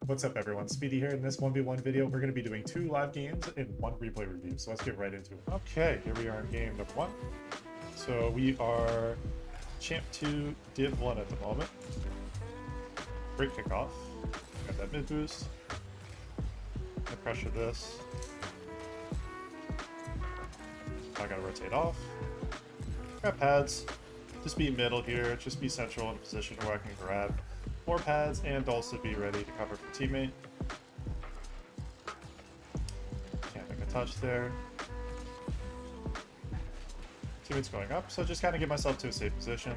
What's up everyone, Speedy here. In this 1v1 video, we're going to be doing 2 live games and 1 replay review, so let's get right into it. Okay, here we are in game number 1. So we are Champ 2, Div 1 at the moment. Great kickoff. Got that mid boost. Gonna pressure this. I gotta rotate off. Grab pads. Just be middle here, just be central in a position where I can grab more pads and also be ready to cover for teammate. Can't make a touch there. Teammate's going up, so just kind of get myself to a safe position.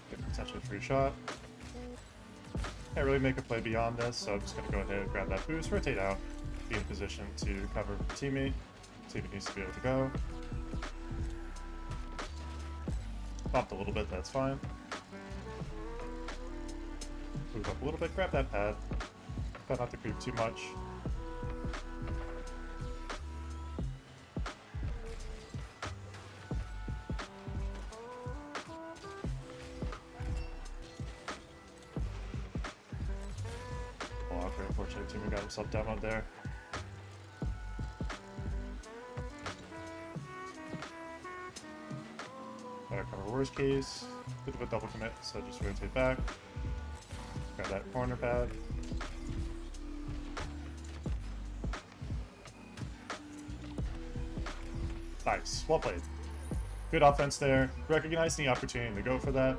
Get potentially free shot. Can't really make a play beyond this, so I'm just going to go ahead and grab that boost, rotate out, be in position to cover for teammate. Teammate needs to be able to go. Bumped a little bit, that's fine. Move up a little bit, grab that pad. Try not to creep too much. Oh, okay, unfortunately, teammate got himself demoed there. Cover worst case, bit of a double commit, so just rotate back. Grab that corner pad. Nice, well played. Good offense there. Recognized the opportunity to go for that.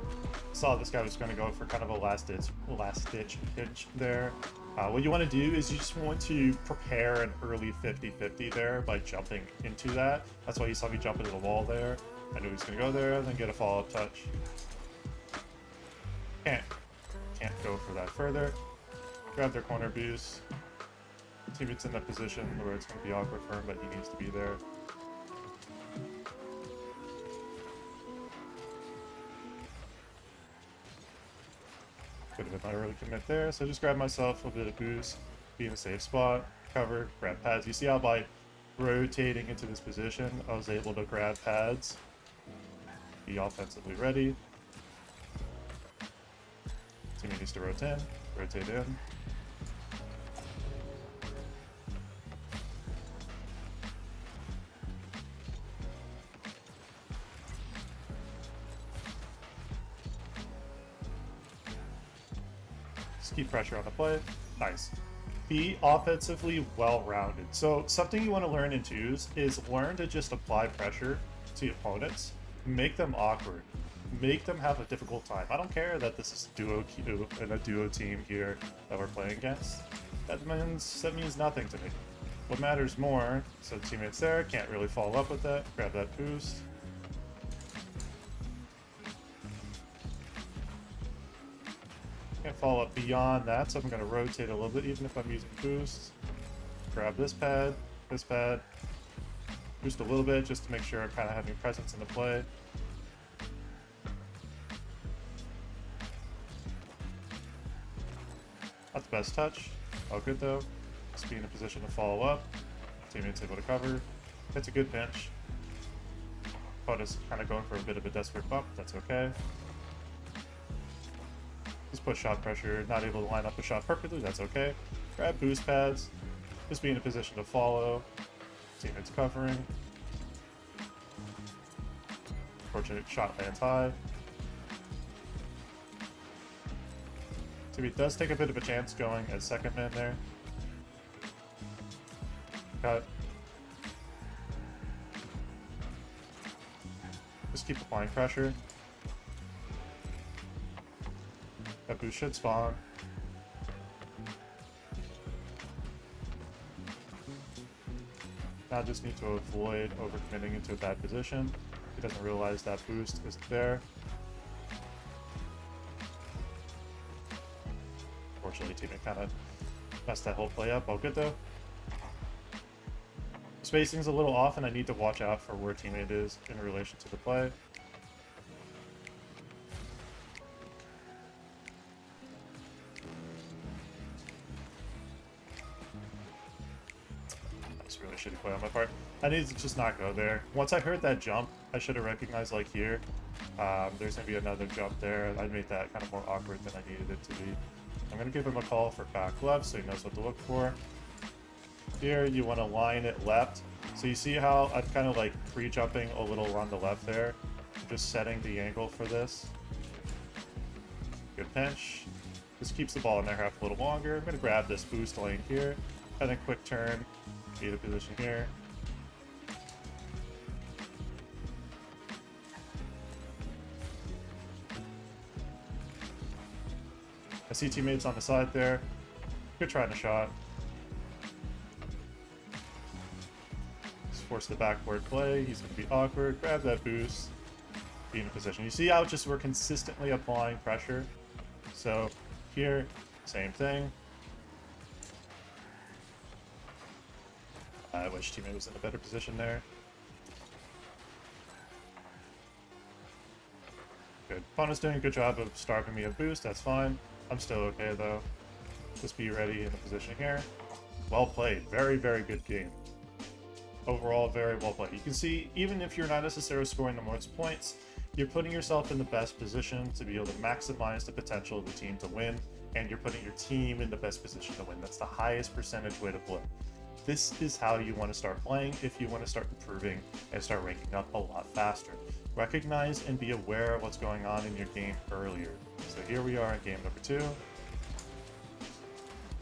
Saw this guy was going to go for kind of a last ditch pitch there. What you want to do is you just want to prepare an early 50-50 there by jumping into that. That's why you saw me jump into the wall there. I knew he was going to go there and then get a follow-up touch. Can't go for that further. Grab their corner boost. Teammate's in that position where it's going to be awkward for him, but he needs to be there. Could have been my early commit there, so just grab myself a bit of boost, be in a safe spot, cover, grab pads. You see how by rotating into this position, I was able to grab pads. Be offensively ready. Teammate needs to rotate in. Just keep pressure on the play. Nice. Be offensively well-rounded. So something you want to learn in twos is learn to just apply pressure to opponents. Make them awkward. Make them have a difficult time. I don't care that this is duo queue and a duo team here that we're playing against. That means nothing to me. What matters more, so teammates there, can't really follow up with that. Grab that boost. Can't follow up beyond that, so I'm going to rotate a little bit even if I'm using boost. Grab this pad, boost a little bit just to make sure I'm kind of having presence in the play. Not the best touch. All good though. Just be in a position to follow up. Teammate's able to cover. It's a good pinch. Opponent's kind of going for a bit of a desperate bump. That's okay. Just put shot pressure. Not able to line up a shot perfectly. That's okay. Grab boost pads. Just be in a position to follow. Teammate's covering. Unfortunate shot lands high. Toby does take a bit of a chance going as second man there. Cut. Just keep applying pressure. That boost should spawn. Now just need to avoid overcommitting into a bad position. He doesn't realize that boost isn't there. Unfortunately, teammate kind of messed that whole play up. All good though. Spacing's a little off and I need to watch out for where teammate is in relation to the play. That's really shitty play on my part. I needed to just not go there. Once I heard that jump, I should have recognized, like here, There's going to be another jump there. I made that kind of more awkward than I needed it to be. I'm going to give him a call for back left so he knows what to look for. Here, you want to line it left. So you see how I'm kind of like pre-jumping a little on the left there. Just setting the angle for this. Good pinch. This keeps the ball in their half a little longer. I'm going to grab this boost lane here. And then quick turn. Be the position here. I see teammates on the side there. Good try on the shot. Just force the backward play. He's going to be awkward. Grab that boost. Be in position. You see how just we're consistently applying pressure. So here, same thing. I wish teammate was in a better position there. Good. Opponent's doing a good job of starving me of boost. That's fine. I'm still okay though. Just be ready in the position here. Well played. Very, very good game. Overall, very well played. You can see, even if you're not necessarily scoring the most points, you're putting yourself in the best position to be able to maximize the potential of the team to win, and you're putting your team in the best position to win. That's the highest percentage way to play. This is how you want to start playing if you want to start improving and start ranking up a lot faster. Recognize and be aware of what's going on in your game earlier. So here we are in game number 2. Not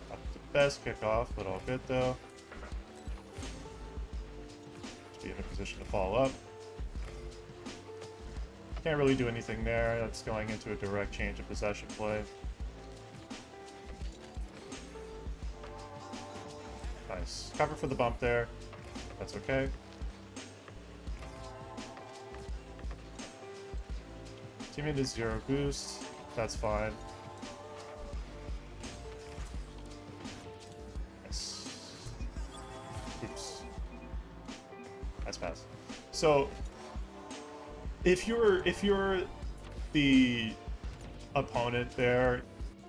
the best kickoff, but all good though. Be in a position to follow up. Can't really do anything there. That's going into a direct change of possession play. Nice. Cover for the bump there. That's okay. Teammate is 0 boost. That's fine. Nice. Oops. Nice pass. So if you're the opponent there,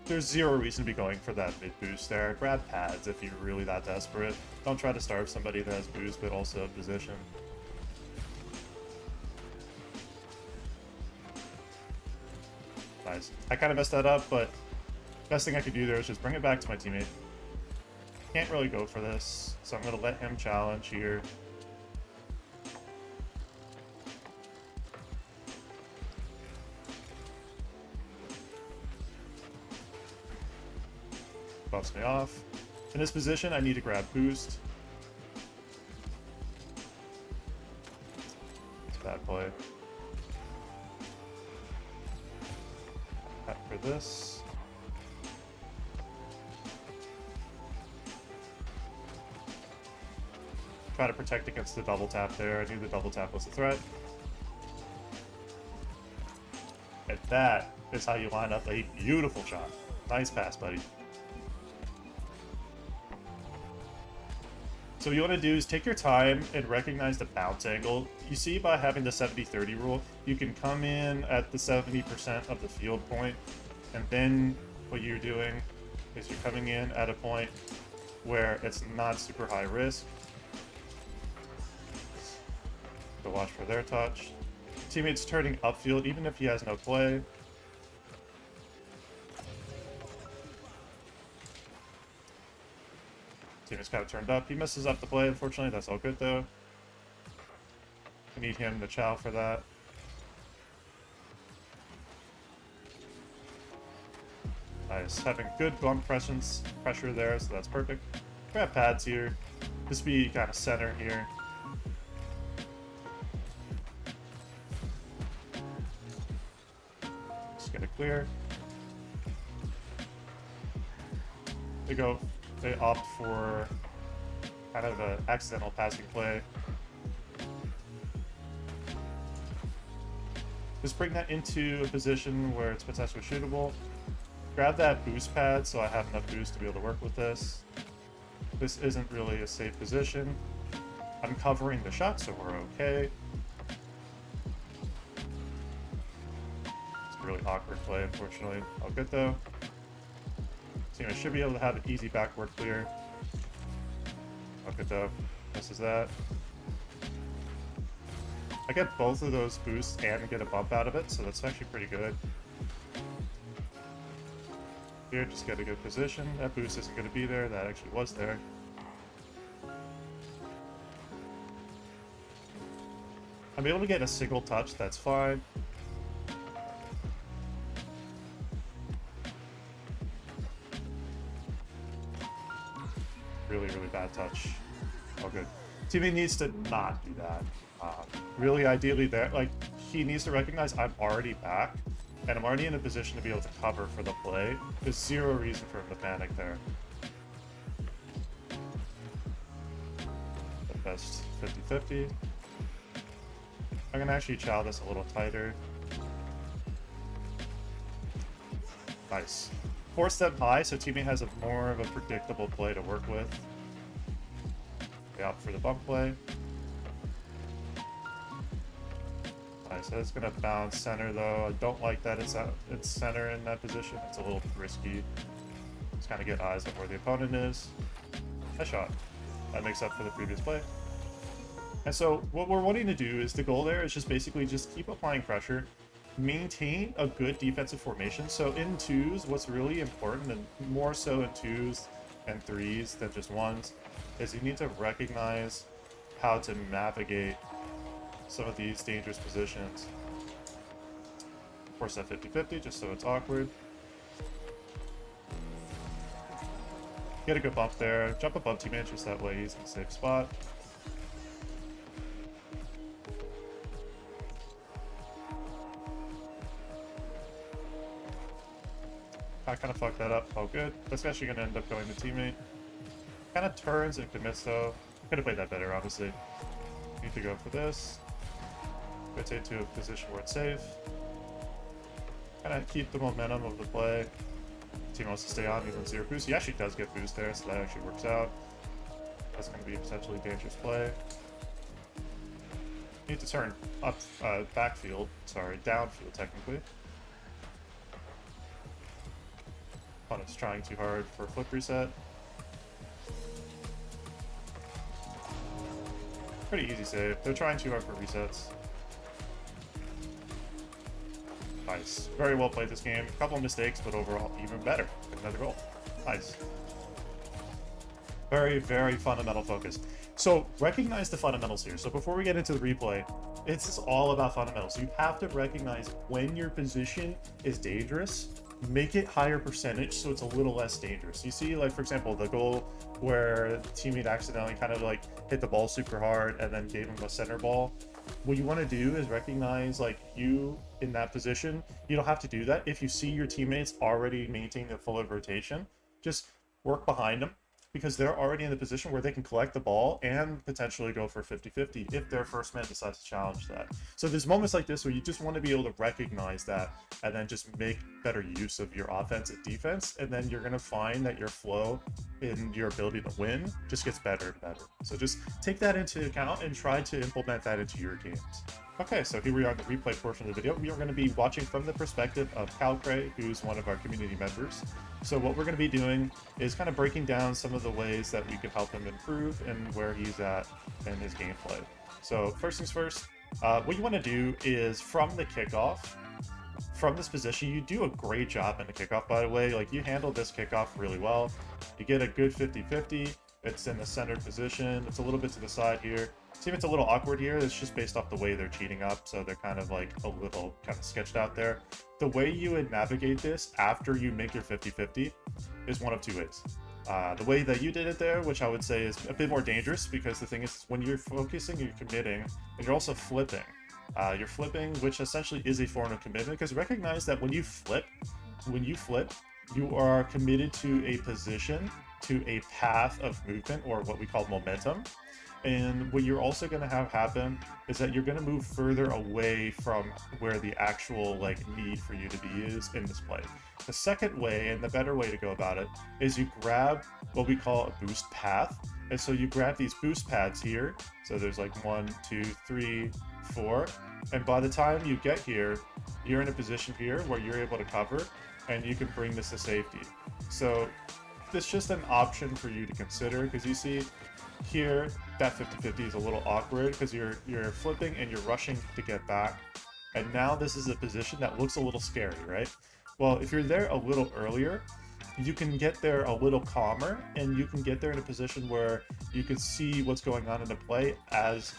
there's 0 reason to be going for that mid boost there. Grab pads if you're really that desperate. Don't try to starve somebody that has boost but also position. Nice. I kind of messed that up, but best thing I could do there is just bring it back to my teammate. Can't really go for this, so I'm going to let him challenge here. Buffs me off. In this position, I need to grab boost. It's a bad play. For this. Try to protect against the double tap there. I knew the double tap was a threat. And that is how you line up a beautiful shot. Nice pass, buddy. So what you want to do is take your time and recognize the bounce angle. You see, by having the 70-30 rule, you can come in at the 70% of the field point, and then what you're doing is you're coming in at a point where it's not super high risk. So watch for their touch. Teammate's turning upfield even if he has no play. Teammate's kind of turned up. He messes up the play, unfortunately. That's all good, though. I need him to chow for that. Nice. Having good bump pressure there, so that's perfect. Grab pads here. Just be kind of center here. Just get it clear. They opt for kind of an accidental passing play. Just bring that into a position where it's potentially shootable. Grab that boost pad so I have enough boost to be able to work with this. This isn't really a safe position. I'm covering the shot, so we're okay. It's a really awkward play, unfortunately. All good though. Team should be able to have an easy backward clear. All good though. Misses that. I get both of those boosts and get a bump out of it, so that's actually pretty good. Here, just get a good position. That boost isn't going to be there. That actually was there. I'm able to get a single touch. That's fine. Really, really bad touch. Oh, good. TV needs to not do that. Really, ideally, there, like, he needs to recognize I'm already back, and I'm already in a position to be able to cover for the play. There's zero reason for him to panic there. The best 50-50. I'm gonna actually chow this a little tighter. Nice. 4-step high, so teammate has a more of a predictable play to work with. They opt for the bump play. Nice, that's gonna bounce center though. I don't like that it's center in that position. It's a little risky. Just kind of get eyes on where the opponent is. Nice shot. That makes up for the previous play. And so what we're wanting to do is the goal there is just basically just keep applying pressure, maintain a good defensive formation. So in twos, what's really important, and more so in twos and threes than just ones, is you need to recognize how to navigate some of these dangerous positions. Force that 50-50 just so it's awkward. Get a good bump there. Jump above teammate just that way he's in a safe spot. I kind of fucked that up. Oh, good. That's actually going to end up going to teammate. Kind of turns and commits, though. Could have played that better, obviously. Need to go for this. Rotate to a position where it's safe. Kind of keep the momentum of the play. Team wants to stay on even 0 boost. He actually does get boost there, so that actually works out. That's going to be a potentially dangerous play. Need to turn up, backfield. Sorry, downfield, technically. Opponent's trying too hard for a flip reset. Pretty easy save. They're trying too hard for resets. Nice. Very well played this game. A couple of mistakes, but overall even better. Another goal. Nice. Very, very fundamental focus. So recognize the fundamentals here. So before we get into the replay, it's all about fundamentals. You have to recognize when your position is dangerous. Make it higher percentage so it's a little less dangerous. You see, like, for example, the goal where the teammate accidentally kind of like hit the ball super hard and then gave him a center ball. What you want to do is recognize, like, you in that position, you don't have to do that. If you see your teammates already maintaining the full rotation, just work behind them, because they're already in the position where they can collect the ball and potentially go for 50-50 if their first man decides to challenge that. So there's moments like this where you just want to be able to recognize that and then just make better use of your offense and defense, and then you're going to find that your flow in your ability to win just gets better and better. So just take that into account and try to implement that into your games. Okay, so here we are in the replay portion of the video. We are going to be watching from the perspective of Calcray, who's one of our community members. So what we're going to be doing is kind of breaking down some of the ways that we could help him improve and where he's at in his gameplay. So first things first, what you want to do is from the kickoff, from this position, you do a great job in the kickoff, by the way. Like, you handle this kickoff really well. You get a good 50-50. It's in the centered position. It's a little bit to the side here. See if it's a little awkward here. It's just based off the way they're cheating up, so they're kind of like a little kind of sketched out there. The way you would navigate this after you make your 50-50 is one of two ways. The way that you did it there, which I would say is a bit more dangerous, because the thing is, when you're focusing, you're committing, and you're also flipping. You're flipping, which essentially is a form of commitment, because recognize that when you flip, you are committed to a position, to a path of movement, or what we call momentum. And what you're also going to have happen is that you're going to move further away from where the actual like need for you to be is in this play. The second way, and the better way to go about it, is you grab what we call a boost path. And so you grab these boost pads here. So there's like 1, 2, 3, 4. And by the time you get here, you're in a position here where you're able to cover, and you can bring this to safety. So it's just an option for you to consider, because you see here, that 50-50 is a little awkward because you're flipping and you're rushing to get back. And now this is a position that looks a little scary, right? Well, if you're there a little earlier, you can get there a little calmer, and you can get there in a position where you can see what's going on in the play as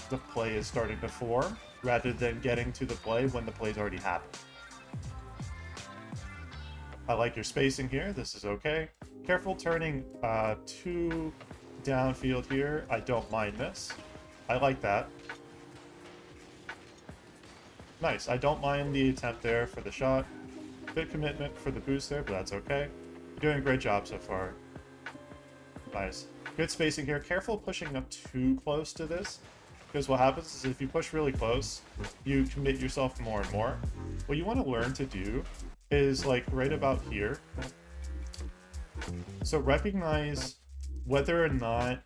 the play is starting to form, rather than getting to the play when the play's already happened. I like your spacing here. This is okay. Careful turning too downfield here. I don't mind this. I like that. Nice. I don't mind the attempt there for the shot. Bit commitment for the boost there, but that's okay. You're doing a great job so far. Nice. Good spacing here. Careful pushing up too close to this, because what happens is if you push really close, you commit yourself more and more. What you want to learn to do is like right about here. So recognize whether or not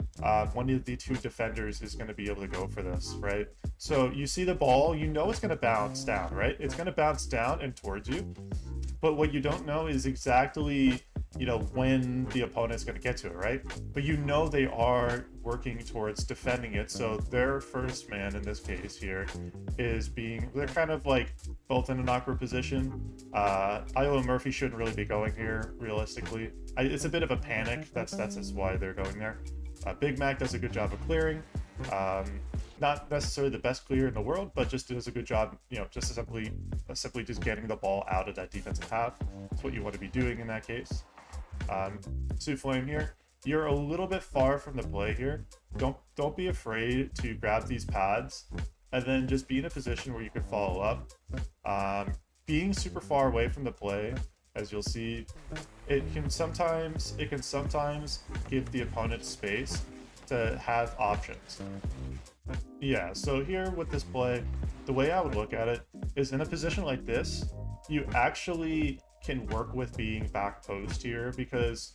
one of the two defenders is going to be able to go for this, right? So you see the ball, you know it's going to bounce down, right? It's going to bounce down and towards you. But what you don't know is exactly, you know, when the opponent's going to get to it, right? But you know they are working towards defending it. So their first man in this case here is they're kind of like both in an awkward position. Ilo and Murphy shouldn't really be going here, realistically. It's a bit of a panic. That's why they're going there. Big Mac does a good job of clearing. Not necessarily the best clear in the world, but just does a good job, you know, just simply just getting the ball out of that defensive half. That's what you want to be doing in that case. Sthlm here, you're a little bit far from the play here. Don't be afraid to grab these pads and then just be in a position where you can follow up. Being super far away from the play, as you'll see, it can sometimes give the opponent space to have options. Yeah, so here with this play, the way I would look at it is in a position like this, you actually can work with being back post here, because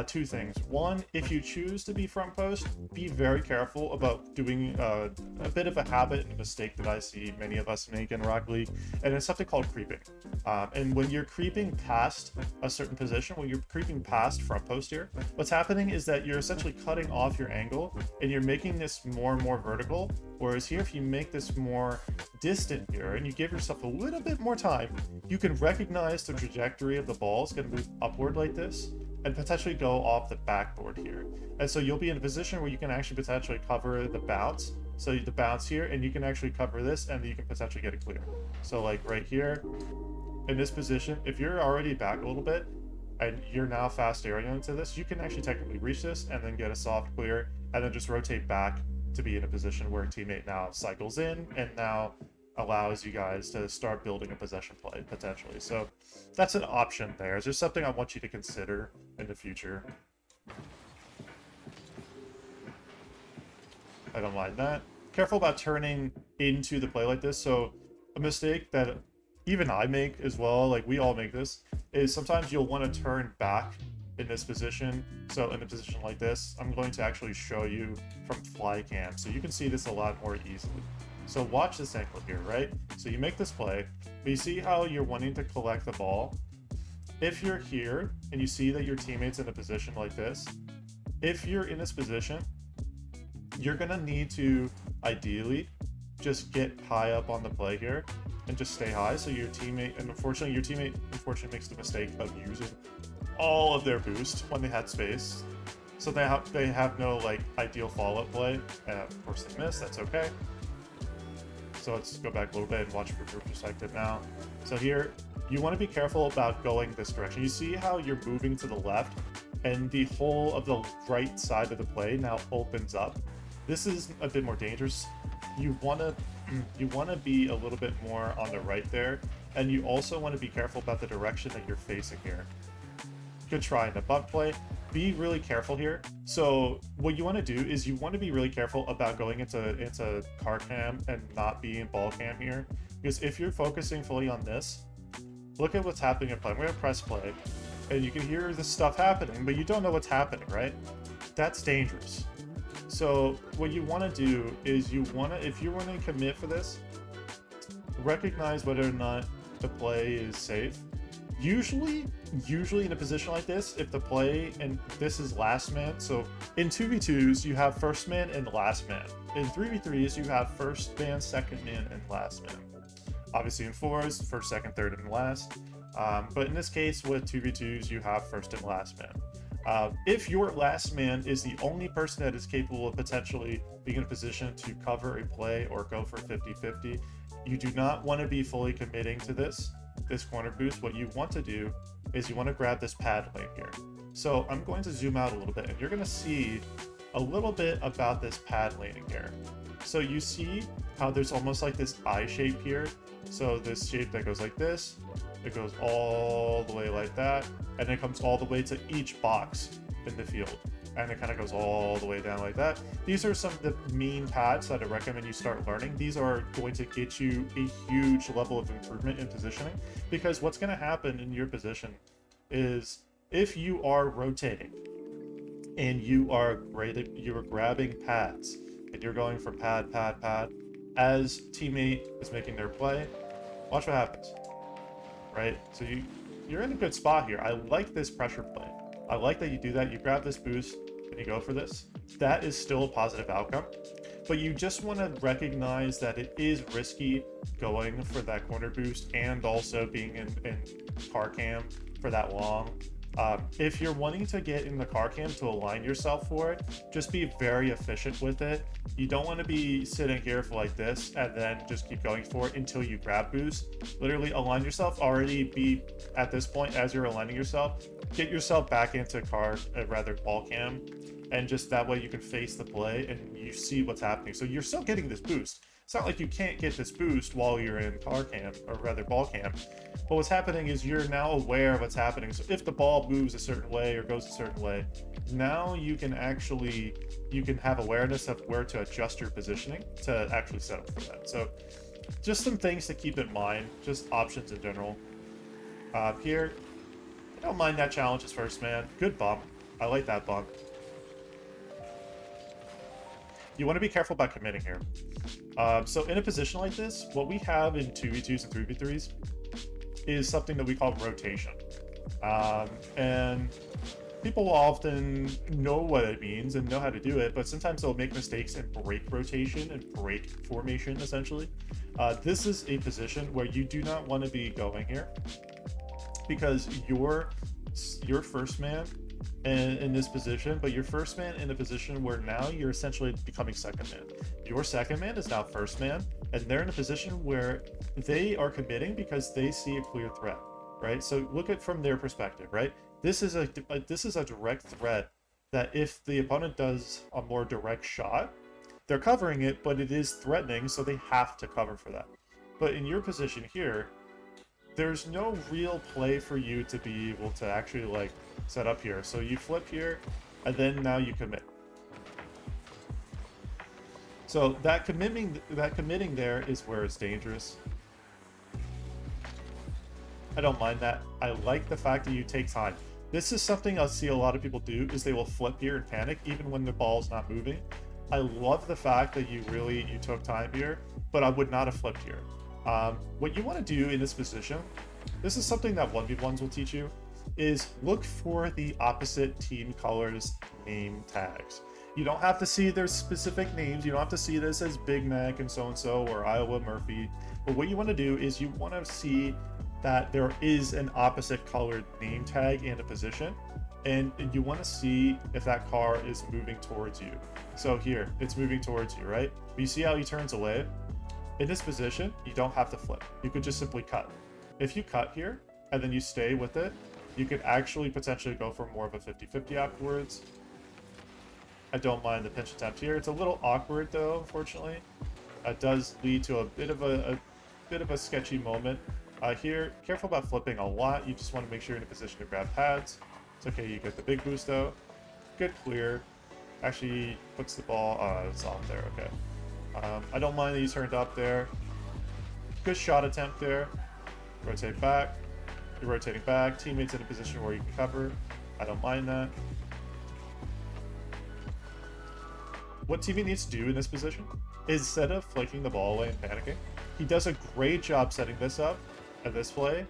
two things. One, if you choose to be front post, be very careful about doing a bit of a habit and a mistake that I see many of us make in Rocket League, and it's something called creeping. And when you're creeping past a certain position, when you're creeping past front post here, what's happening is that you're essentially cutting off your angle and you're making this more and more vertical. Whereas here, if you make this more distant here and you give yourself a little bit more time, you can recognize the trajectory of the ball is going to move upward like this and potentially go off the backboard here. And so you'll be in a position where you can actually potentially cover the bounce. So the bounce here, and you can actually cover this, and you can potentially get it clear. So like right here, in this position, if you're already back a little bit, and you're now fast aerial into this, you can actually technically reach this and then get a soft clear, and then just rotate back to be in a position where a teammate now cycles in and now allows you guys to start building a possession play, potentially. So that's an option there. Is there something I want you to consider in the future? I don't mind that. Careful about turning into the play like this. So a mistake that even I make as well, like we all make this, is sometimes you'll want to turn back in this position. So in a position like this, I'm going to actually show you from fly cam so you can see this a lot more easily. So watch this angle here, right? So you make this play, but you see how you're wanting to collect the ball. If you're here and you see that your teammate's in a position like this, if you're in this position, you're gonna need to ideally just get high up on the play here and just stay high. So your teammate, and unfortunately your teammate makes the mistake of using all of their boost when they had space. So they have no like ideal follow-up play, and of course they miss. That's okay. So let's go back a little bit and watch from group perspective now. So here, you want to be careful about going this direction. You see how you're moving to the left, and the whole of the right side of the play now opens up. This is a bit more dangerous. You want to be a little bit more on the right there, and you also want to be careful about the direction that you're facing here. Good try in the butt play. Be really careful here. So what you want to do is you want to be really careful about going into car cam and not being ball cam here, because if you're focusing fully on this, look at what's happening in play. I'm going to press play, and you can hear this stuff happening, but you don't know what's happening, right? That's dangerous. So what you want to do is if you want to commit for this, recognize whether or not the play is safe, Usually in a position like this, if the play, and this is last man, so in 2v2s, you have first man and last man. In 3v3s, you have first man, second man, and last man. Obviously in 4s, first, second, third, and last. But in this case, with 2v2s, you have first and last man. If your last man is the only person that is capable of potentially being in a position to cover a play or go for 50-50, you do not want to be fully committing to this corner boost. What you want to do is you want to grab this pad lane here. So I'm going to zoom out a little bit, and you're going to see a little bit about this pad laning here. So you see how there's almost like this I shape here. So this shape that goes like this, it goes all the way like that, and it comes all the way to each box in the field. And it kind of goes all the way down like that. These are some of the mean pads that I recommend you start learning. These are going to get you a huge level of improvement in positioning, because what's going to happen in your position is if you are rotating and you are grabbing pads and you're going for pad, as teammate is making their play, watch what happens, right? So you're in a good spot here. I like this pressure play. I like that you do that. You grab this boost and you go for this. That is still a positive outcome, but you just want to recognize that it is risky going for that corner boost and also being in car cam for that long. If you're wanting to get in the car cam to align yourself for it, just be very efficient with it. You don't want to be sitting here for like this and then just keep going for it until you grab boost. Literally align yourself, already be at this point as you're aligning yourself, get yourself back into ball cam, and just that way you can face the play and you see what's happening. So you're still getting this boost. It's not like you can't get this boost while you're in car cam, or rather ball cam. But what's happening is you're now aware of what's happening. So if the ball moves a certain way or goes a certain way, now you can have awareness of where to adjust your positioning to actually set up for that. So just some things to keep in mind, just options in general. Here, I don't mind that challenge as first man. Good bump. I like that bump. You want to be careful about committing here. So in a position like this, what we have in 2v2s and 3v3s is something that we call rotation. And people will often know what it means and know how to do it, but sometimes they'll make mistakes and break rotation and break formation, essentially. This is a position where you do not want to be going here, because you're first man in this position, but your first man in a position where now you're essentially becoming second man. Your second man is now first man, and they're in a position where they are committing because they see a clear threat, right? So look at from their perspective, right? This is a direct threat that if the opponent does a more direct shot, they're covering it, but it is threatening, so they have to cover for that. But in your position here, there's no real play for you to be able to actually like set up here. So you flip here, and then now you commit. So that committing there is where it's dangerous. I don't mind that. I like the fact that you take time. This is something I see a lot of people do, is they will flip here and panic even when the ball's not moving. I love the fact that you took time here, but I would not have flipped here. What you want to do in this position, this is something that 1v1s will teach you, is look for the opposite team colors name tags. You don't have to see their specific names. You don't have to see this as Big Mac and so-and-so or Iowa Murphy. But what you want to do is you want to see that there is an opposite colored name tag in a position, and you want to see if that car is moving towards you. So here, it's moving towards you, right? But you see how he turns away? In this position, you don't have to flip. You could just simply cut. If you cut here, and then you stay with it, you could actually potentially go for more of a 50-50 afterwards. I don't mind the pinch attempt here. It's a little awkward though, unfortunately. It does lead to a bit of a sketchy moment. Here, careful about flipping a lot. You just want to make sure you're in a position to grab pads. It's okay, you get the big boost though. Good clear. Actually puts the ball, it's off there, okay. I don't mind that you turned up there. Good shot attempt there. Rotate back. You're rotating back. Teammates in a position where you can cover. I don't mind that. What teammate needs to do in this position is, instead of flaking the ball away and panicking, he does a great job setting this up at this play,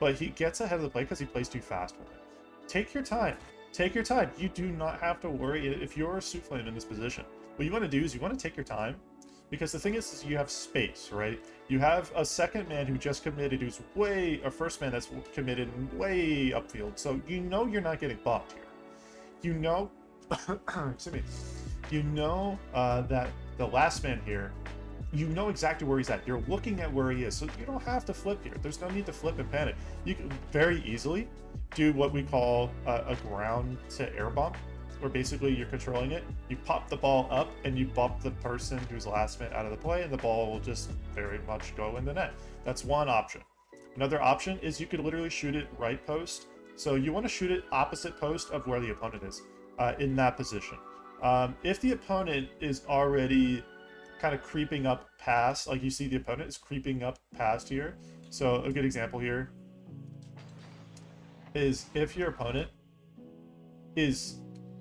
but he gets ahead of the play because he plays too fast with it. Take your time. Take your time. You do not have to worry if you're a Sthlm in this position. What you want to do is you want to take your time, because the thing is you have space, right? You have a second man who just committed, who's a first man that's committed way upfield. So you know you're not getting bumped here. You know, excuse me. You know that the last man here, you know exactly where he's at. You're looking at where he is, so you don't have to flip here. There's no need to flip and panic. You can very easily do what we call a ground to air bump, where basically you're controlling it. You pop the ball up and you bump the person who's last man out of the play, and the ball will just very much go in the net. That's one option. Another option is you could literally shoot it right post. So you want to shoot it opposite post of where the opponent is in that position. If the opponent is already kind of creeping up past, like you see the opponent is creeping up past here. So a good example here is if your opponent is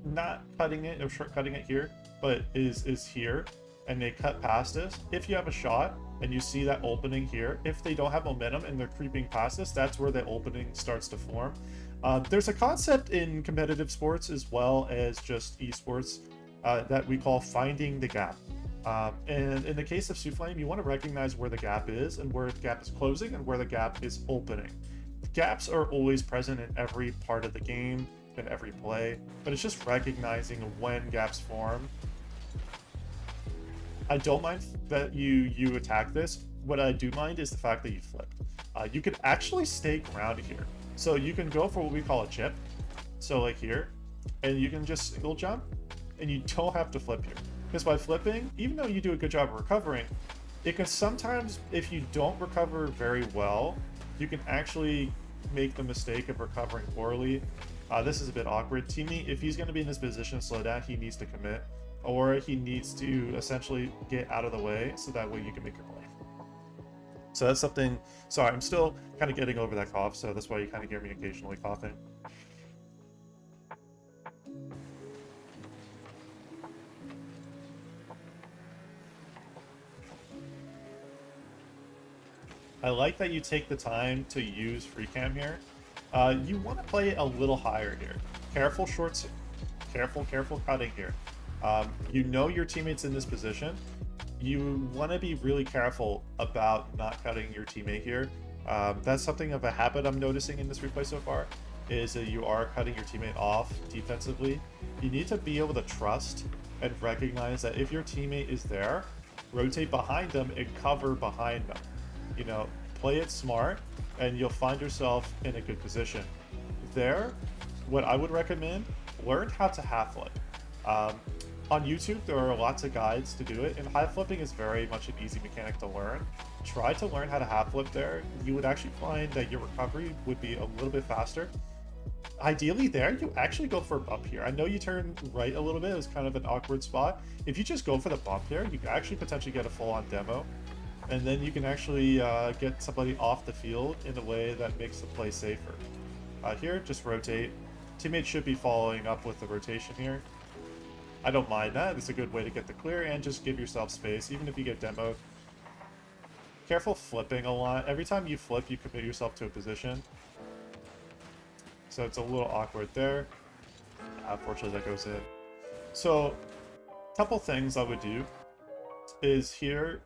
not cutting it or shortcutting it here, but is here, and they cut past this. If you have a shot and you see that opening here, if they don't have momentum and they're creeping past this, that's where the opening starts to form. There's a concept in competitive sports as well as just esports that we call finding the gap. And in the case of Sthlm, you want to recognize where the gap is and where the gap is closing and where the gap is opening. Gaps are always present in every part of the game, in every play, but it's just recognizing when gaps form. I don't mind that you attack this. What I do mind is the fact that you flip. You could actually stay grounded here. So you can go for what we call a chip. So like here, and you can just single jump, and you don't have to flip here. Because by flipping, even though you do a good job of recovering, it can sometimes, if you don't recover very well, you can actually make the mistake of recovering poorly. This is a bit awkward. Teammate, if he's going to be in this position to slow down, he needs to commit, or he needs to essentially get out of the way so that way you can make your play. So that's something. Sorry, I'm still kind of getting over that cough, so that's why you kind of hear me occasionally coughing. I like that you take the time to use free cam here. You want to play a little higher here. Careful shorts, careful cutting here. You know your teammate's in this position. You want to be really careful about not cutting your teammate here. That's something of a habit I'm noticing in this replay so far, is that you are cutting your teammate off defensively. You need to be able to trust and recognize that if your teammate is there, rotate behind them and cover behind them. You know, play it smart and you'll find yourself in a good position. There, what I would recommend, learn how to half flip. On YouTube, there are lots of guides to do it, and half flipping is very much an easy mechanic to learn. Try to learn how to half flip there. You would actually find that your recovery would be a little bit faster. Ideally there, you actually go for a bump here. I know you turn right a little bit, it was kind of an awkward spot. If you just go for the bump here, you can actually potentially get a full-on demo. And then you can actually get somebody off the field in a way that makes the play safer. Here, just rotate. Teammates should be following up with the rotation here. I don't mind that. It's a good way to get the clear and just give yourself space, even if you get demoed. Careful flipping a lot. Every time you flip, you commit yourself to a position. So it's a little awkward there. Unfortunately, that goes in. So, a couple things I would do is here,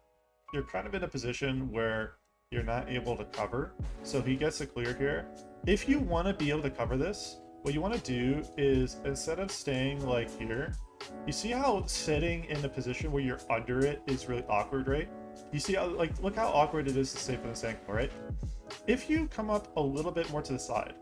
you're kind of in a position where you're not able to cover. So he gets a clear here. If you want to be able to cover this, what you want to do is, instead of staying like here, you see how sitting in a position where you're under it is really awkward, right? You see how, like, look how awkward it is to stay from this angle, right? If you come up a little bit more to the side,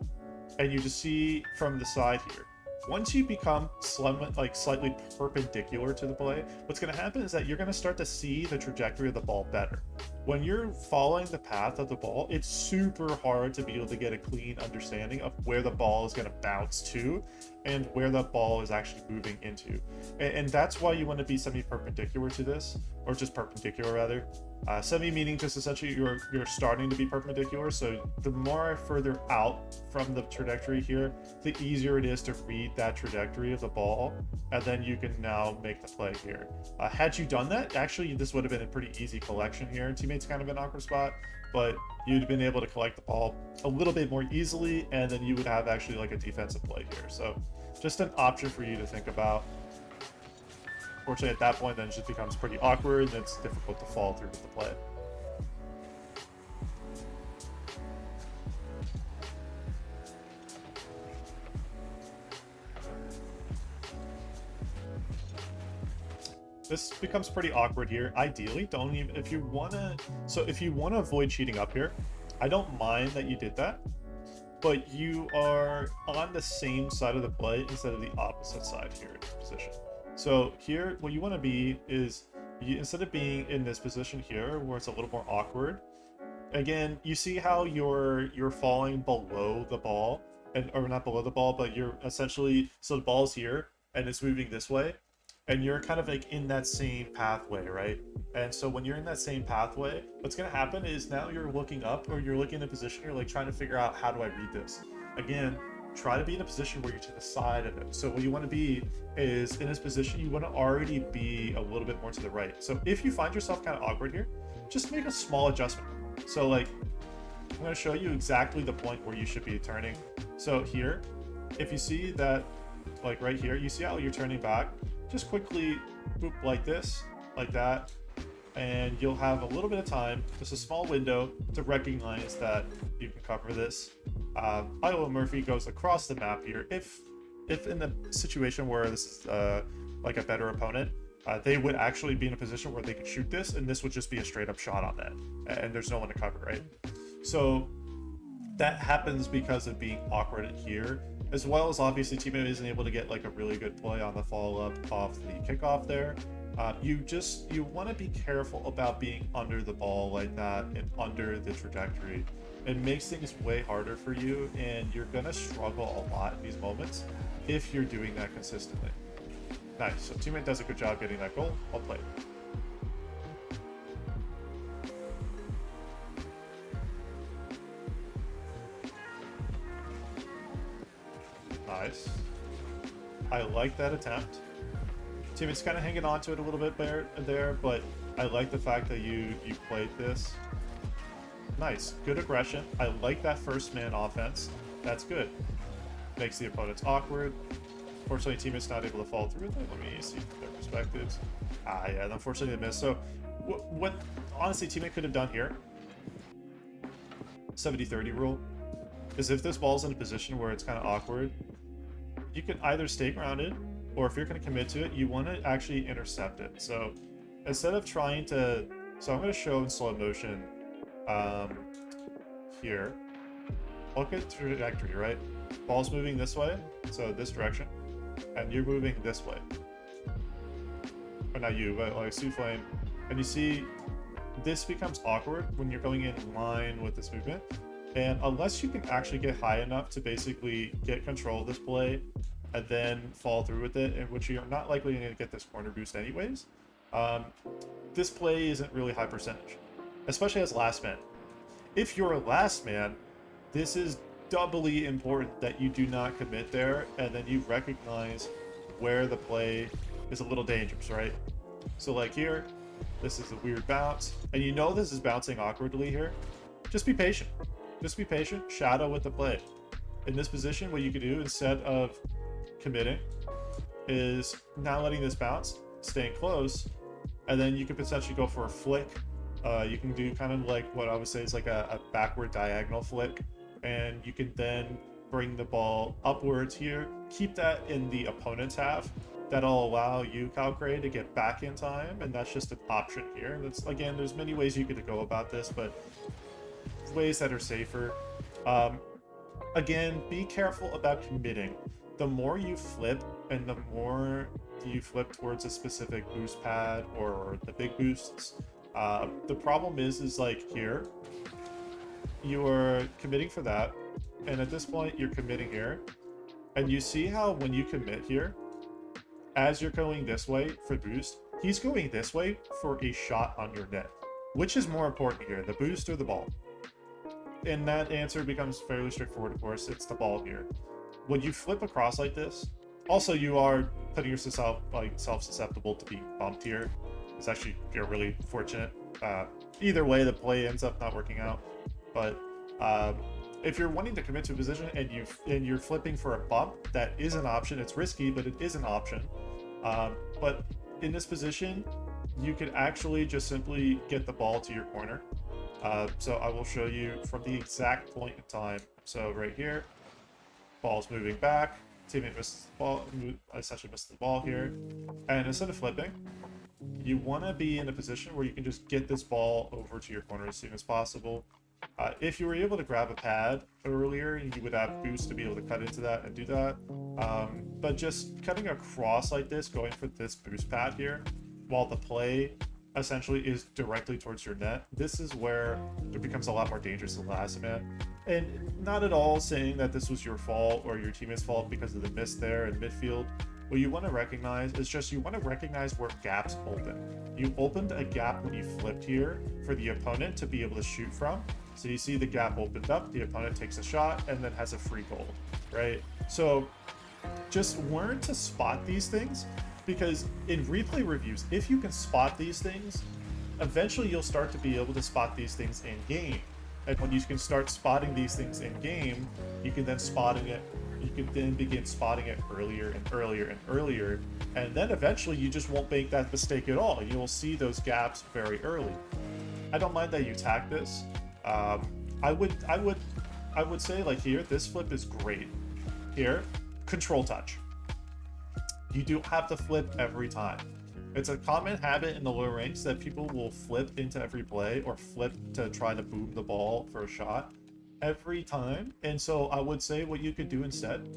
and you just see from the side here, once you become slightly perpendicular to the play, what's going to happen is that you're going to start to see the trajectory of the ball better. When you're following the path of the ball, it's super hard to be able to get a clean understanding of where the ball is going to bounce to and where the ball is actually moving into. And that's why you want to be semi-perpendicular to this, or just perpendicular rather. Semi meaning just essentially you're starting to be perpendicular, so the more further out from the trajectory here, the easier it is to read that trajectory of the ball, and then you can now make the play here. Had you done that, actually this would have been a pretty easy collection here. Teammate's kind of an awkward spot, but you'd been able to collect the ball a little bit more easily, and then you would have actually like a defensive play here. So just an option for you to think about. Fortunately, at that point, then it just becomes pretty awkward, and it's difficult to follow through with the play. This becomes pretty awkward here. Ideally, don't even, if you want to avoid cheating up here, I don't mind that you did that, but you are on the same side of the play instead of the opposite side here in this position. So here, what you want to be is, instead of being in this position here where it's a little more awkward, again, you see how you're falling below the ball, or not below the ball, but you're essentially, so the ball's here and it's moving this way, and you're kind of like in that same pathway, right? And so when you're in that same pathway, what's going to happen is now you're looking up, or you're looking in a position, you're like trying to figure out, how do I read this? Again, try to be in a position where you're to the side of it. So what you want to be is, in this position, you want to already be a little bit more to the right. So if you find yourself kind of awkward here, just make a small adjustment. So like, I'm going to show you exactly the point where you should be turning. So here, if you see that, like right here, you see how you're turning back, just quickly boop like this, like that, and you'll have a little bit of time, just a small window, to recognize that you can cover this. Iowa Murphy goes across the map here. If in the situation where this is like a better opponent, they would actually be in a position where they could shoot this, and this would just be a straight up shot on that, and there's no one to cover, right? So that happens because of being awkward here, as well as obviously teammate isn't able to get like a really good play on the follow up off the kickoff there. You want to be careful about being under the ball like that and under the trajectory. It makes things way harder for you, and you're gonna struggle a lot in these moments if you're doing that consistently. Nice. So teammate does a good job getting that goal. Well played. Nice. I like that attempt. Teammate's kind of hanging on to it a little bit there, but I like the fact that you played this. Nice. Good aggression. I like that first man offense. That's good. Makes the opponents awkward. Unfortunately, teammate's not able to follow through with it. Let me see their perspectives. Yeah, unfortunately they missed. So what honestly teammate could have done here, 70-30 rule, is if this ball's in a position where it's kind of awkward, you can either stay grounded, or if you're going to commit to it, you want to actually intercept it. So instead of trying to, so I'm going to show in slow motion here. Look at the trajectory, right? Ball's moving this way, so this direction, and you're moving this way. Or not you, but like Sthlm. And you see this becomes awkward when you're going in line with this movement. And unless you can actually get high enough to basically get control of this play and then follow through with it, in which you're not likely going to get this corner boost anyways, this play isn't really high percentage, especially as last man. If you're a last man, this is doubly important that you do not commit there, and then you recognize where the play is a little dangerous, right? So like here, this is a weird bounce, and you know this is bouncing awkwardly here. Just be patient. Just be patient, shadow with the play. In this position, what you can do instead of committing is now letting this bounce, staying close, and then you can potentially go for a flick. You can do kind of like what I would say is like a backward diagonal flick, and you can then bring the ball upwards here, keep that in the opponent's half. That'll allow you, Calcray, to get back in time, and that's just an option here. That's, again, there's many ways you could go about this, but ways that are safer. Again, be careful about committing. The more you flip, and the more you flip towards a specific boost pad or the big boosts, the problem is like here, you're committing for that, and at this point you're committing here, and you see how when you commit here, as you're going this way for boost, he's going this way for a shot on your net. Which is more important here, the boost or the ball? And that answer becomes fairly straightforward, of course. It's the ball here. When you flip across like this, also you are putting yourself like self-susceptible to being bumped here. It's actually, you're really fortunate. Either way, the play ends up not working out. But if you're wanting to commit to a position and you're flipping for a bump, that is an option. It's risky, but it is an option. But in this position, you could actually just simply get the ball to your corner. So I will show you from the exact point in time. So right here, ball's moving back. Teammate misses the ball, essentially misses the ball here. And instead of flipping, you want to be in a position where you can just get this ball over to your corner as soon as possible. If you were able to grab a pad earlier, you would have boost to be able to cut into that and do that. But just cutting across like this, going for this boost pad here, while the play essentially is directly towards your net, this is where it becomes a lot more dangerous than last man. And not at all saying that this was your fault or your teammate's fault because of the miss there in midfield. What you want to recognize is just you want to recognize where gaps open. You opened a gap when you flipped here for the opponent to be able to shoot from. So you see the gap opened up, the opponent takes a shot and then has a free goal, right? So just learn to spot these things, because in replay reviews, if you can spot these things, eventually you'll start to be able to spot these things in game. And when you can start spotting these things in game, you can then begin spotting it earlier and earlier and earlier, and then eventually you just won't make that mistake at all. You'll see those gaps very early. I don't mind that you tack this. I would say, like here, this flip is great. Here, control touch. You do have to flip every time. It's a common habit in the lower ranks that people will flip into every play or flip to try to boom the ball for a shot every time. And so I would say what you could do instead,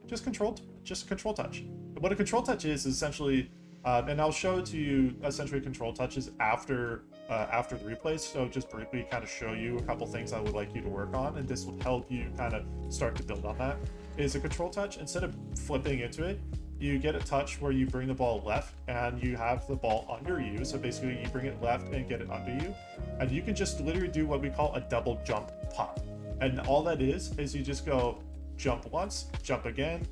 just control touch. What a control touch is essentially, and I'll show it to you, essentially control touches after the replays. So just briefly kind of show you a couple things I would like you to work on, and this will help you kind of start to build on that. Is a control touch, instead of flipping into it, you get a touch where you bring the ball left and you have the ball under you. So basically you bring it left and get it under you. And you can just literally do what we call a double jump pop. And all that is you just go jump once, jump again,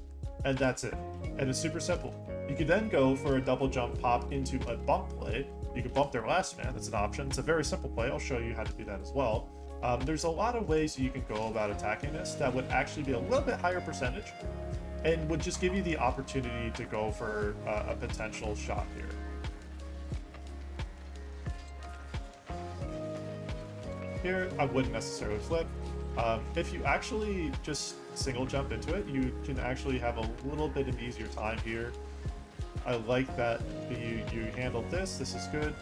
and that's it. And it's super simple. You can then go for a double jump pop into a bump play. You can bump their last man, that's an option. It's a very simple play. I'll show you how to do that as well. There's a lot of ways you can go about attacking this that would actually be a little bit higher percentage and would just give you the opportunity to go for a potential shot here. Here, I wouldn't necessarily flip. If you actually just single jump into it, you can actually have a little bit of easier time here. I like that you handled this. This is good.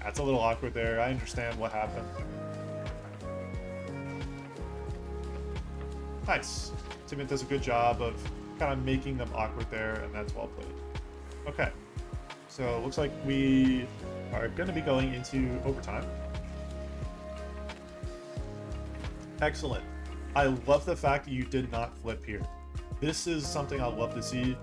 That's a little awkward there. I understand what happened. Nice. Teammate does a good job of kind of making them awkward there, and that's well played. Okay. So it looks like we are going to be going into overtime. Excellent. I love the fact that you did not flip here. This is something I love to see,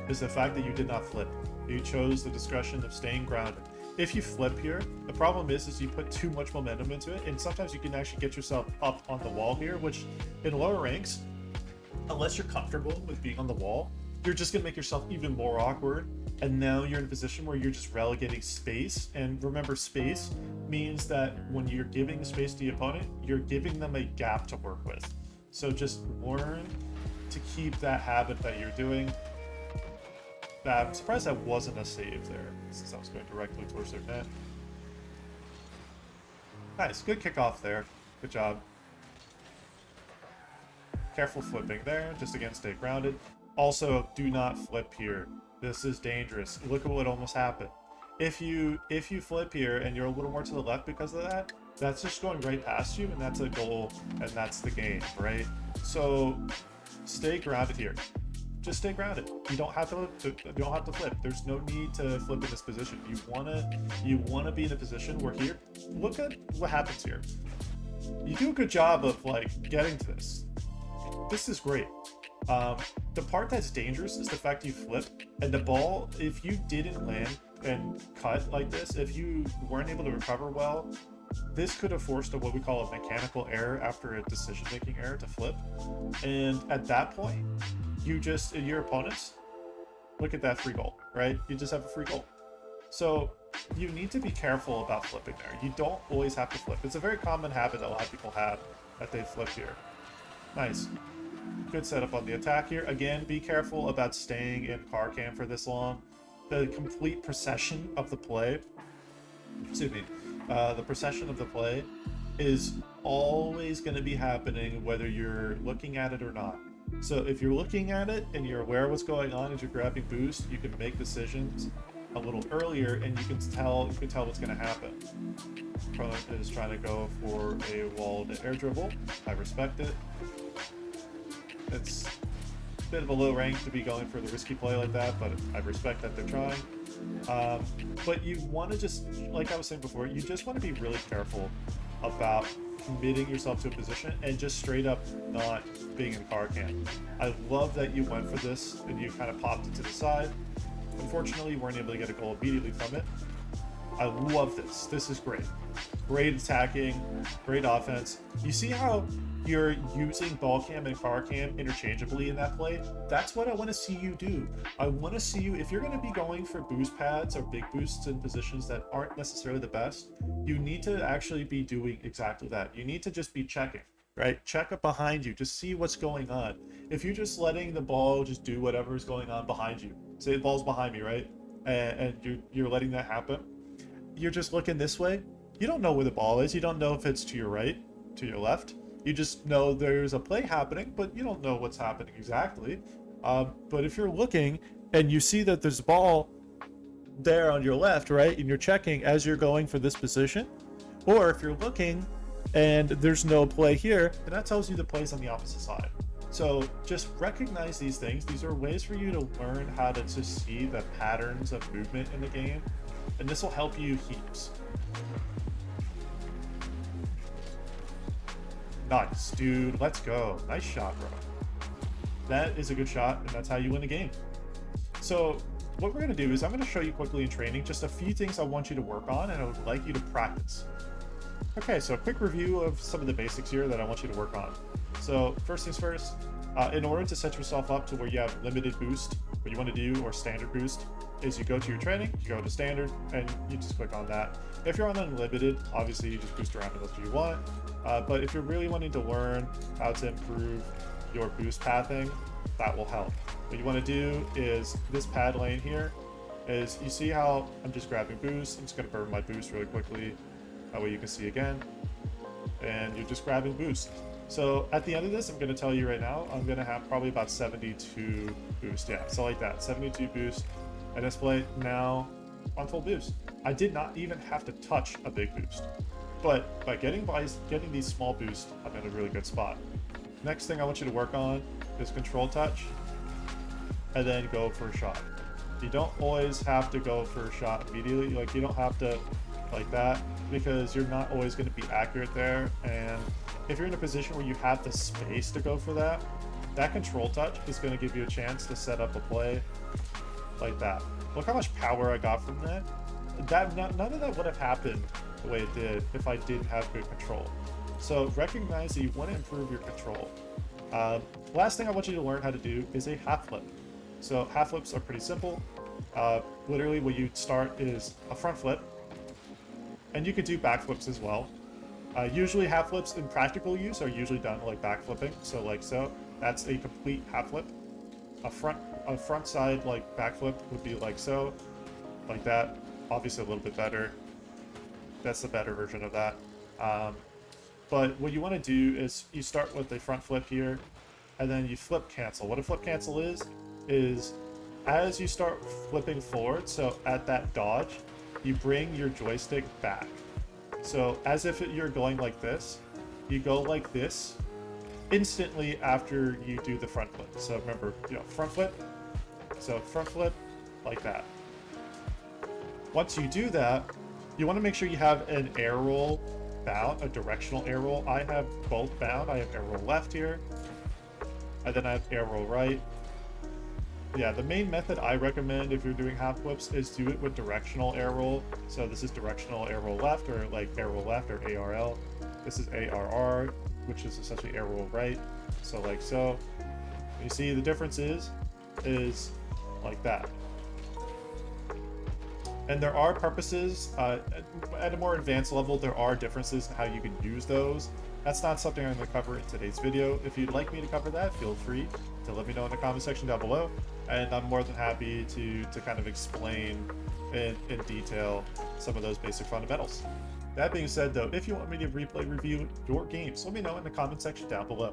is the fact that you did not flip. You chose the discretion of staying grounded. If you flip here, the problem is you put too much momentum into it, and sometimes you can actually get yourself up on the wall here, which in lower ranks, unless you're comfortable with being on the wall, you're just going to make yourself even more awkward. And now you're in a position where you're just relegating space. And remember, space means that when you're giving space to the opponent, you're giving them a gap to work with. So just learn to keep that habit that you're doing. I'm surprised that wasn't a save there, since I was going directly towards their net. Nice, good kickoff there. Good job. Careful flipping there, just again stay grounded. Also, do not flip here. This is dangerous. Look at what almost happened. If you flip here and you're a little more to the left because of that, that's just going right past you, and that's a goal, and that's the game, right? So stay grounded here. Just stay grounded. You don't have to flip. There's no need to flip in this position. You wanna be in a position where here, look at what happens here. You do a good job of like getting to this. This is great. The part that's dangerous is the fact you flip and the ball, if you didn't land and cut like this, if you weren't able to recover well, this could have forced what we call a mechanical error after a decision-making error to flip. And at that point, your opponents, look at that free goal, right? You just have a free goal. So you need to be careful about flipping there. You don't always have to flip. It's a very common habit that a lot of people have, that they flip here. Nice. Good setup on the attack here. Again, be careful about staying in car cam for this long. The complete procession of the play, excuse me, the procession of the play is always going to be happening whether you're looking at it or not. So if you're looking at it and you're aware of what's going on as you're grabbing boost, you can make decisions a little earlier, and you can tell what's going to happen. Prone is trying to go for a walled air dribble. I respect it. It's a bit of a low rank to be going for the risky play like that, but I respect that they're trying. But you want to just, like I was saying before, you just want to be really careful about committing yourself to a position and just straight up not being in car cam. I love that you went for this and you kind of popped it to the side. Unfortunately, you weren't able to get a goal immediately from it. I love this. This is great. Great attacking, great offense. You see how you're using ball cam and car cam interchangeably in that play? That's what I want to see you do. I want to see you, if you're going to be going for boost pads or big boosts in positions that aren't necessarily the best, you need to actually be doing exactly that. You need to just be checking, right? Check up behind you, just see what's going on. If you're just letting the ball just do whatever is going on behind you, say the ball's behind me, right? And you're letting that happen, you're just looking this way. You don't know where the ball is. You don't know if it's to your right, to your left. You just know there's a play happening, but you don't know what's happening exactly. But if you're looking and you see that there's a ball there on your left, right, and you're checking as you're going for this position, or if you're looking and there's no play here, then that tells you the play's on the opposite side. So just recognize these things. These are ways for you to learn how to just see the patterns of movement in the game, and this will help you heaps. Nice, dude. Let's go. Nice shot, bro. That is a good shot, and that's how you win the game. So what we're going to do is I'm going to show you quickly in training just a few things I want you to work on, and I would like you to practice. Okay, so a quick review of some of the basics here that I want you to work on. So first things first, in order to set yourself up to where you have limited boost, what you want to do, or standard boost, is you go to your training, you go to standard, and you just click on that. If you're on unlimited, obviously you just boost around as much as you want. But if you're really wanting to learn how to improve your boost pathing, that will help. What you want to do is this pad lane here is, you see how I'm just grabbing boost. I'm just going to burn my boost really quickly. That way you can see again. And you're just grabbing boost. So at the end of this, I'm going to tell you right now, I'm going to have probably about 72 boost. Yeah, so like that, 72 boost. And this play now on full boost. I did not even have to touch a big boost. But by getting these small boosts, I'm in a really good spot. Next thing I want you to work on is control touch, and then go for a shot. You don't always have to go for a shot immediately. Like, you don't have to like that, because you're not always going to be accurate there. And if you're in a position where you have the space to go for that, that control touch is going to give you a chance to set up a play like that. Look how much power I got from that. None of that would have happened the way it did if I didn't have good control. So recognize that you want to improve your control. Last thing I want you to learn how to do is a half flip. So half flips are pretty simple. Literally what you start is a front flip, and you could do back flips as well. Usually half flips in practical use are usually done like back flipping, so like so. That's a complete half flip. A front side like back flip would be like so, like that. Obviously a little bit better. That's the better version of that. But what you want to do is you start with a front flip here, and then you flip cancel. What a flip cancel is as you start flipping forward, so at that dodge, you bring your joystick back. So as if you're going like this, you go like this instantly after you do the front flip. So remember, front flip. So front flip like that. Once you do that, you want to make sure you have an air roll bound, a directional air roll. I have both bound. I have air roll left here, and then I have air roll right. Yeah, the main method I recommend if you're doing half flips is do it with directional air roll. So this is directional air roll left, or like air roll left, or ARL. This is ARR, which is essentially air roll right. So like so. You see the difference is like that. And there are purposes at a more advanced level. There are differences in how you can use those. That's not something I'm going to cover in today's video. If you'd like me to cover that, feel free to let me know in the comment section down below, and I'm more than happy to kind of explain in detail some of those basic fundamentals. That being said, though, if you want me to replay review your games, let me know in the comment section down below.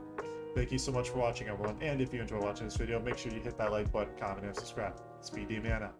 Thank you so much for watching, everyone, and if you enjoy watching this video, make sure you hit that like button, comment, and subscribe. Speed Demon out.